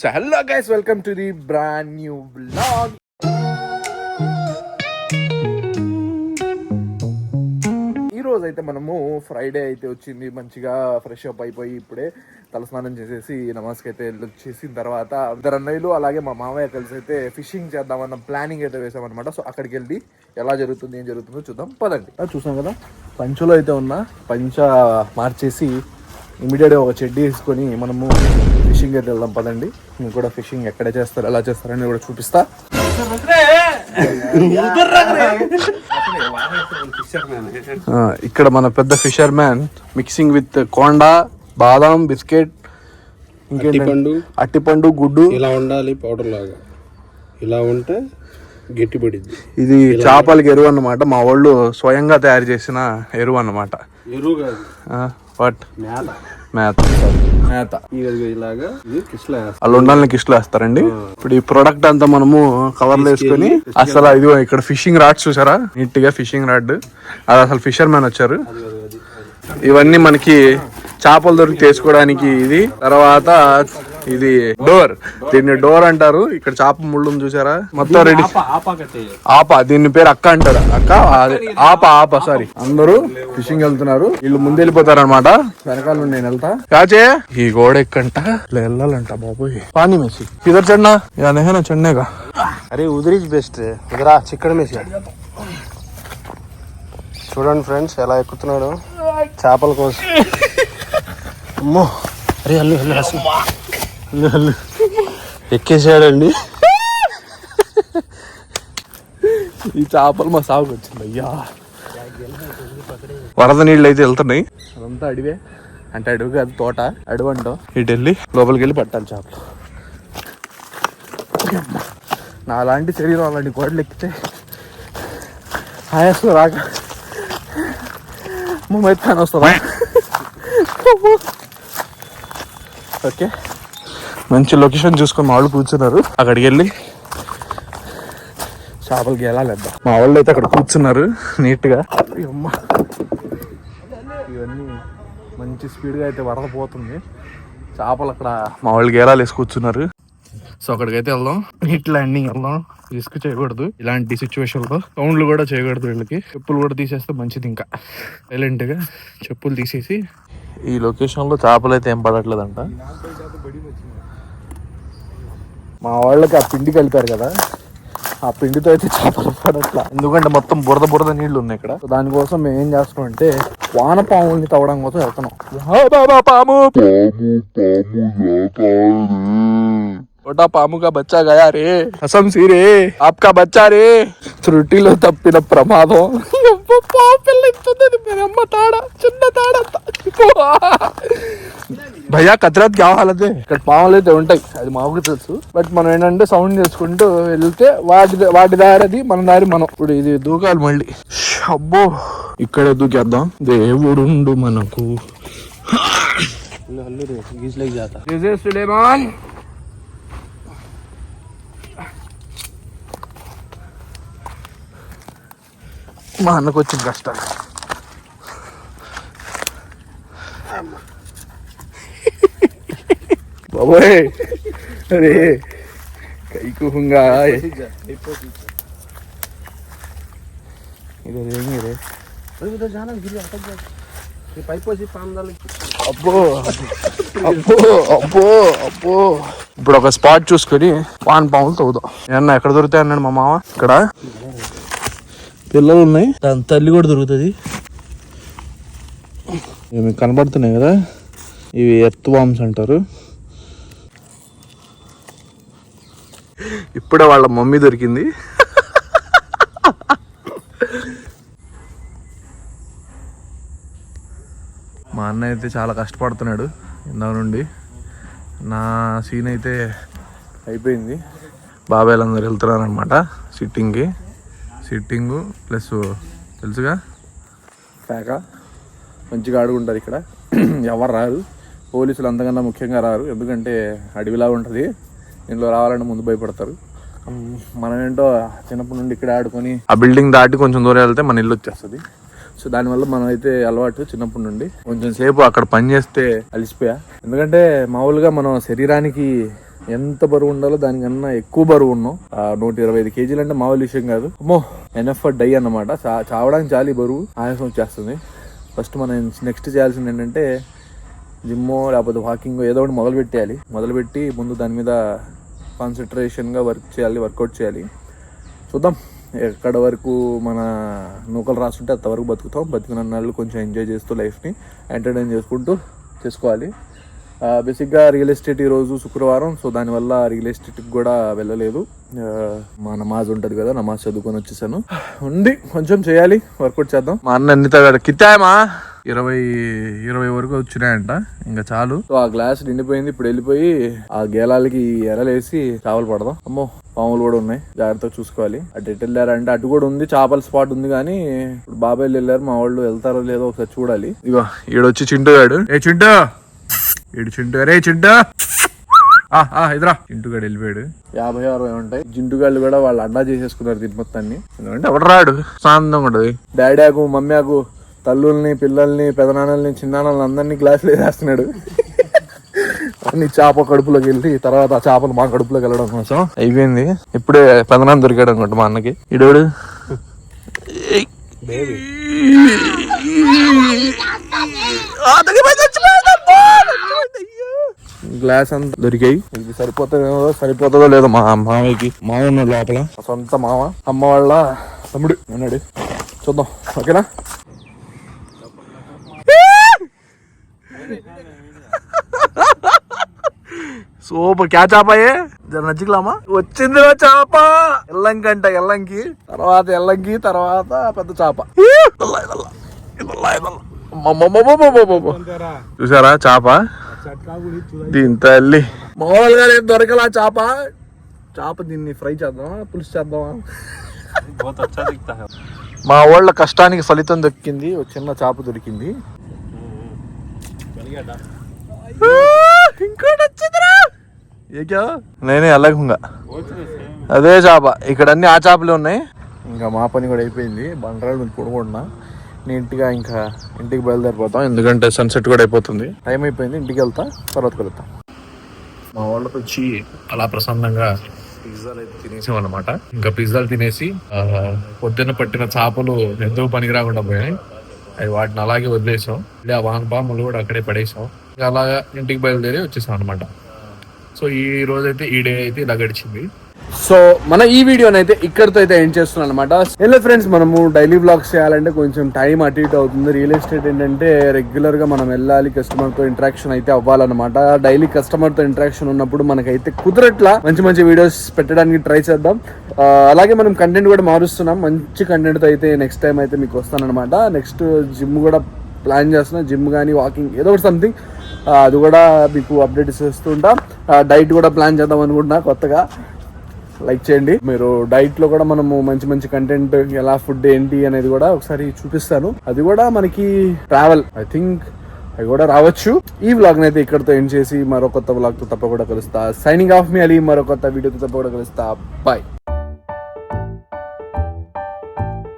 So hello guys, welcome to the brand new vlog. ఈ రోజు అయితే మనము ఫ్రైడే అయితే వచ్చింది, మంచిగా ఫ్రెష్ అప్ అయిపోయి ఇప్పుడే తలస్నానం చేసేసి నమాజ్కి అయితే వచ్చేసిన తర్వాత ఇద్దరు అన్నయ్యలు అలాగే మా మామయ్య కలిసి అయితే ఫిషింగ్ చేద్దామన్న ప్లానింగ్ అయితే వేసామన్నమాట. సో అక్కడికి వెళ్ళి ఎలా జరుగుతుంది ఏం జరుగుతుందో చూద్దాం పదండి. చూసాం కదా పంచలో అయితే ఉన్నా, పంచ మార్చేసి ఇమీడియట్గా ఒక చెడ్డీ వేసుకొని మనము ఫిషింగ్ అయితే వెళ్దాం పదండి. మీకు కూడా ఫిషింగ్ ఎక్కడ చేస్తారు ఎలా చేస్తారని కూడా చూపిస్తా. ఇక్కడ మన పెద్ద fissure man mixing with కోండా, badam, biscuit, ఇంకేంటి అట్టిపండు, గుడ్డు. ఇలా ఉండాలి పౌడర్ లాగా, ఇలా ఉంటే గట్టిపడిద్ది. ఇది చేపలకి ఎరువు అన్నమాట. మా వాళ్ళు స్వయంగా తయారు చేసిన ఎరువు అన్నమాట. ఎరువు కాదు, వాట్ మేత. అలా ఉండాలని కిష్లు వేస్తారండి. ఇప్పుడు ఈ ప్రొడక్ట్ అంతా మనము కవర్లో వేసుకొని అసలు ఇది ఇక్కడ ఫిషింగ్ రాడ్ చూసారా, నీట్ గా ఫిషింగ్ రాడ్. అది అసలు ఫిషర్ మ్యాన్ వచ్చారు. ఇవన్నీ మనకి చేపలు దొరికి తీసుకోవడానికి. ఇది తర్వాత ఇది డోర్, దీన్ని డోర్ అంటారు. ఇక్కడ చేప ముళ్ళు చూసారా మొత్తం రెడీ. ఆప, దీని పేరు అక్క అంటారు. అక్క ఆప సారీ. అందరూ ఫిషింగ్ వెళ్తున్నారు, వీళ్ళు ముందు వెళ్ళిపోతారు అనమాట. వెనకాల నేను వెళ్తా. కాచే ఈ గోడ ఎక్కంట ఇలా వెళ్ళాలంట బాబోయ్. పానీ మేసి ఇద్దరు చడ్నా యా నెహనా చడ్నేగా. అరే ఉదిరిజ్ బెస్ట్, ఇదరా చిక్కడ మేసి. చూడండి ఫ్రెండ్స్ ఎలా ఎక్కుతున్నాడు చేపల కోసం. అమ్మో, అరే అల్లు అల్లు ఎక్కేసాడండి. ఈ చేపలు మా సాగుకు వచ్చింది. అయ్యా వరద నీళ్ళు అయితే వెళ్తున్నాయి. అదంతా అడివే అంటే అడవి కాదు, తోట. అడవి అంటాం. ఇటు వెళ్ళి లోపలికి వెళ్ళి పట్టాలి చేపలు. నా అలాంటి శరీరం అలాంటి గోడలు ఎక్కితే ఆయాసం రాక ముమ్మైతే వస్తుందా. ఓకే, మంచి లొకేషన్ చూసుకొని మా వాళ్ళు కూర్చున్నారు. అక్కడికి వెళ్ళి చేపలకి వెళ్ళాలేద్దాం. మా వాళ్ళు అయితే అక్కడ కూర్చున్నారు నీట్గా. అమ్మ, ఇవన్నీ మంచి స్పీడ్గా అయితే వరద పోతుంది. చేపలు అక్కడ మా వాళ్ళు గేలాలు వేసి కూర్చున్నారు. సో అక్కడికైతే వెళ్దాం. నీట్ ల్యాండింగ్ వెళ్దాం. రిస్క్ చేయకూడదు ఇలాంటి సిచ్యువేషన్లో. సౌండ్లు కూడా చేయకూడదు వీళ్ళకి. చెప్పులు కూడా తీసేస్తే మంచిది. ఇంకా సైలెంట్గా చెప్పులు తీసేసి. ఈ లొకేషన్లో చేపలు అయితే ఏం పడట్లేదంట. మా వాళ్ళకి ఆ పిండి కలిపారు కదా, ఆ పిండితో అయితే చేపలు పడట్లా. ఎందుకంటే మొత్తం బురద నీళ్లు ఉన్నాయి ఇక్కడ. దానికోసం మేము ఏం చేస్తున్నాం అంటే వానపాముల్ని తవ్వడం కోసం వెళ్తున్నాం. పాము छोटा पामू का बच्चा गया रे, कसम सी रे आपका बच्चा रे. త్రుటిలో తప్పిన ప్రమాదం. చిన్న తాడ భయ్యా కత్రాత్ క్యా హాలత్ హై. ఇక్కడ పాములు అయితే ఉంటాయి, అది మాకు తెలుసు. బట్ మనం ఏంటంటే సౌండ్ చేసుకుంటూ వెళ్తే వాటి దారి మన దారి మనం. ఇప్పుడు ఇది దూకాలి మళ్ళీ. అబ్బో, ఇక్కడే దూకేద్దాం. దేవుడుండు మనకు. సులేమాన్ మా అన్నకు వచ్చిన కష్టాలు. బాబోయ్, అరే కైకుహుంగా అబ్బో అబ్బో అబ్బో అబ్బో. ఇప్పుడు ఒక స్పాట్ చూసుకొని పాన్ పాములు తవ్వుదాం. ఏమన్నా ఎక్కడ దొరుకుతాయి అన్నాడు మా మామ. ఇక్కడ పిల్లలు ఉన్నాయి, దాని తల్లి కూడా దొరుకుతుంది. ఇవి కనబడుతున్నాయి కదా, ఇవి ఎర్త్ వామ్స్ అంటారు. ఇప్పుడే వాళ్ళ మమ్మీ దొరికింది. మా అన్న అయితే చాలా కష్టపడుతున్నాడు ఇందా నుండి. నా సీన్ అయితే అయిపోయింది. బాబాయ్లు అందరు వెళ్తున్నారు అనమాట సిట్టింగు ప్లస్ తెలుసుగా ప్యాక. మంచిగా ఆడుకుంటారు ఇక్కడ. ఎవరు రారు, పోలీసులు అంతకన్నా ముఖ్యంగా రారు. ఎందుకంటే అడవిలా ఉంటుంది, ఇంట్లో రావాలంటే ముందు భయపడతారు. మనం ఏంటో చిన్నప్పటి నుండి ఇక్కడ ఆడుకొని ఆ బిల్డింగ్ దాటి కొంచెం దూరం వెళ్తే మన ఇల్లు వచ్చేస్తుంది. సో దానివల్ల మనం అయితే అలవాటు చిన్నప్పటి నుండి. కొంచెం సేపు అక్కడ పని చేస్తే అలిసిపోయా. ఎందుకంటే మామూలుగా మనం శరీరానికి ఎంత బరువు ఉండాలో దానికన్నా ఎక్కువ బరువు ఉన్నాం. 125 కేజీలు అంటే మామూలు విషయం కాదు. అమ్మో ఎన్ఎఫ్ డై అన్నమాట. చావడానికి చాలా బరువు, ఆయాసం వచ్చేస్తుంది. ఫస్ట్ మనం నెక్స్ట్ చేయాల్సింది ఏంటంటే జిమ్మో లేకపోతే వాకింగ్ ఏదో ఒకటి మొదలుపెట్టి ముందు దాని మీద కాన్సన్ట్రేషన్గా వర్కౌట్ చేయాలి. చూద్దాం ఎక్కడ వరకు మన నూకలు రాస్తుంటే అంతవరకు బతుకుతాం. బతికిన నాళ్ళు కొంచెం ఎంజాయ్ చేస్తూ లైఫ్ని ఎంటర్టైన్ చేసుకుంటూ చేసుకోవాలి. బేసిక్గా రియల్ ఎస్టేట్ ఈరోజు శుక్రవారం, సో దానివల్ల రియల్ ఎస్టేట్కి కూడా వెళ్ళలేదు. మా నమాజ్ ఉంటుంది కదా, నమాజ్ చదువుకొని వచ్చేసాను. ఉంది కొంచెం చేయాలి, వర్కౌట్ చేద్దాం. మా అన్న ఎన్ని తగ్గాడు కిత్తాయమా 20 వరకు వచ్చినాయంట, ఇంకా చాలు. సో ఆ గ్లాస్ నిండిపోయింది. ఇప్పుడు వెళ్ళిపోయి ఆ గేలాలకి ఎరలేసి చేపలు పడదాం. అమ్మో పాములు కూడా ఉన్నాయి, జాగ్రత్తగా చూసుకోవాలి. అటు ఎటు వెళ్ళారంటే అటు కూడా ఉంది, చేపల స్పాట్ ఉంది. కానీ ఇప్పుడు బాబాయ్ వెళ్ళారు, మా వాళ్ళు వెళ్తారో లేదో ఒకసారి చూడాలి. ఇగో ఈడొచ్చి చింటుగాడు. చింటూ అరే చింటూ ఇదిరా. చింటుగాడు వెళ్ళిపోయాడు. 50-60 ఉంటాయి. జింటుగాళ్ళు కూడా వాళ్ళు అడ్డా చేసేసుకున్నారు దీని మొత్తాన్ని. ఎందుకంటే ఎవడు రాడు, శాంతంగా ఉంటది. డాడీకు మమ్మీకు తల్లుల్ని పిల్లల్ని పెదనాన్నల్ని చిన్నాన్నల్ని అందరినీ గ్లాసులు వేసేస్తున్నాడు. అన్ని చేప కడుపులోకి వెళ్ళి తర్వాత ఆ చేపలు మా కడుపులోకి వెళ్ళడం కోసం అయిపోయింది. ఇప్పుడే పెదనాన్న దొరికాడు అనుకుంటా మా అన్నకి. ఇడోడు గ్లాస్ అంతా దొరికాయి. ఇది సరిపోతుందో లేదో మా మామయ్యకి. మామ ఉన్నాడు లోపల, సొంత మామ, అమ్మ వాళ్ళ తమ్ముడు ఉన్నాడు. చూద్దాం, ఓకేనా? సూపర్. క్యా చేపయే జర నచ్చికలామా వచ్చింది చేప. ఎల్లంకి తర్వాత పెద్ద చేప. చూసారా చేప? దీని తల్లి మామూలుగా ఏం దొరకలా చేప. దీన్ని ఫ్రై చేద్దామా, పులుసు చేద్దామా? మా వాళ్ళ కష్టానికి ఫలితం దొరికింది. ఒక చిన్న చేప దొరికింది. ఇంకోటి వచ్చిందిరా. నేనే ఎల్లకుంగా అదే చేప. ఇక్కడ అన్ని ఆ చేపలే ఉన్నాయి. ఇంకా మా పని కూడా అయిపోయింది. బండరాలు మీరు కొనుక్కుంటున్నా నీట్గా. ఇంకా ఇంటికి బయలుదేరిపోతాం, ఎందుకంటే సన్సెట్ కూడా అయిపోతుంది. టైం అయిపోయింది, ఇంటికి వెళ్తా, తర్వాత కలుగుతాం. మా వాళ్ళకి వచ్చి అలా ప్రశాంతంగా పిజ్జాలు అయితే తినేసాం అనమాట. ఇంకా పిజ్జాలు తినేసి పొద్దున్న పట్టిన చేపలు ఎంతో పనికి రాకుండా పోయాయి. అవి వాటిని అలాగే వదిలేసాం. ఆ వానపాములు కూడా అక్కడే పడేసాం. ఇంకా అలాగా ఇంటికి బయలుదేరి వచ్చేసాం అనమాట. సో ఈ రోజైతే ఈ డే అయితే ఇలా గడిచింది. సో మన ఈ వీడియోని అయితే ఇక్కడితో అయితే ఎండ్ చేస్తున్నాం అనమాట. హలో ఫ్రెండ్స్, మనము డైలీ వ్లాగ్స్ చేయాలంటే కొంచెం టైం అటు ఇటు అవుతుంది. రియల్ ఎస్టేట్ ఏంటంటే రెగ్యులర్ గా మనం వెళ్ళాలి, కస్టమర్ తో ఇంటరాక్షన్ అయితే అవ్వాలన్నమాట. డైలీ కస్టమర్ తో ఇంటరాక్షన్ ఉన్నప్పుడు మనకైతే కుదరట్లా. మంచి వీడియోస్ పెట్టడానికి ట్రై చేద్దాం. అలాగే మనం కంటెంట్ కూడా మారుస్తున్నాం. మంచి కంటెంట్ తో అయితే నెక్స్ట్ టైం అయితే మీకు వస్తానన్నమాట. నెక్స్ట్ జిమ్ కూడా ప్లాన్ చేస్తున్నా. జిమ్ కానీ వాకింగ్ ఏదో ఒకటి సంథింగ్, అది కూడా మీకు అప్డేట్ ఇస్తూ ఉంటాం. డైట్ కూడా ప్లాన్ చేద్దాం అనుకుంటున్నా కొత్తగా. లైక్ చేయండి. మీరు డైట్ లో కూడా మనము మంచి కంటెంట్, ఎలా ఫుడ్ ఏంటి అనేది కూడా ఒకసారి చూపిస్తాను. అది కూడా మనకి ట్రావెల్ ఐ థింక్ అవి కూడా రావచ్చు. ఈ వ్లాగ్ అయితే ఇక్కడతో ఎండ్ చేసి మరో కొత్త వ్లాగ్ తో తప్పకుండా కలుస్తా. సైనింగ్ ఆఫ్ మీ అలీ. మరో కొత్త వీడియోతో తప్పకుండా కలుస్తా. బాయ్.